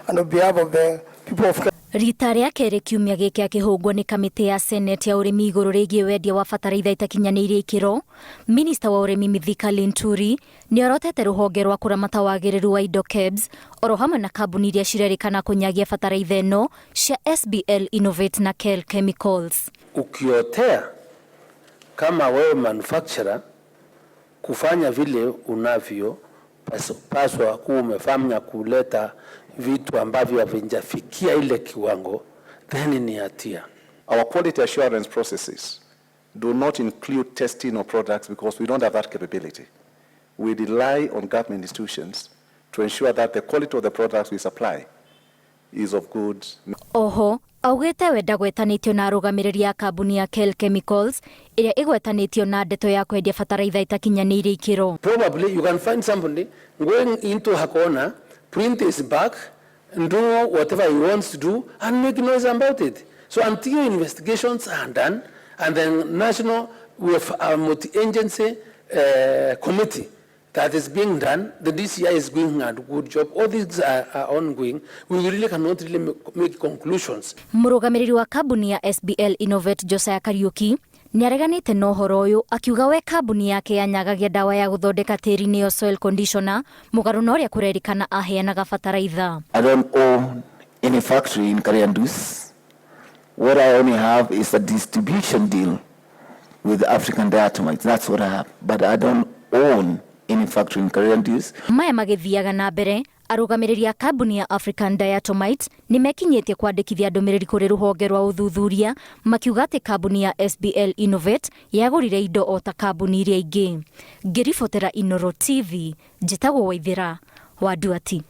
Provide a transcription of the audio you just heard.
and on behalf of the people of Rita rĩa kerĩ kiumia gĩkĩ akĩhũngwo nĩ kamĩtĩ ya Senate ya ũrĩmi igũrũ rĩgiĩ wendia wa bataraitha itakinyanĩirie ikĩro, Minista wa ũrĩmi Mithika Linturi nĩorotete rũhonge rwa kũramata wagĩrĩru wa indo KEBS oro hamwe na kambuni iria cirerĩkana kũnyagia bataraitha ĩno cia SBL Innovate na KEL Chemicals. Ukiotea kama wewe manufacturer kufanya vile unavyo paswa kuwa umefanya kuleta vitu ambavyo havijafikia ile kiwango, then ni hatia. Our quality assurance processes do not include testing of products because we don't have that capability. We rely on government institutions to ensure that the quality of the products we supply is of good. Oho, augĩte we ndagwetanĩtio na arũgamĩrĩri a kambuni ya KEL Chemicals ĩrĩa ĩgwetanĩtio na ndeto ya kwendia bataraitha itakinyanĩirie ikĩro. Probably you can find somebody going into her corner, print his back and do whatever he wants to do and make noise about it. So until investigations are done and then national, we have a multi-agency committee that is being done, the DCI is doing a good job, all these are ongoing, we really cannot really make conclusions. Mũrũgamĩrĩri wa kambuni ya SBL Innovate Josiah Kariuki nĩareganĩte na ũhoro ũyũ akiuga we kambuni yake yanyagagia dawa ya gũthondeka tĩri nĩyo soil conditioner mũgarũ na ũrĩa kũrerĩkana aheanaga bataraitha. I don't own any factory in Kariandus. What I only have is a distribution deal with African diatomites. That's what I have. But I don't own any factory in Kariandus. Maya magĩthiaga na mbere, arũgamĩrĩri a kambuni ya African Diatomite nĩmekinyĩtie kwandĩkithia ndũmĩrĩri kũrĩ rũhonge rwa ũthuthuria makiuga atĩ kambuni ya SBL Innovate yagũrire indo o ta kambuni iria ingĩ. Ngĩribotera Inooro TV, njĩtagwo Waithĩra wa Nduati.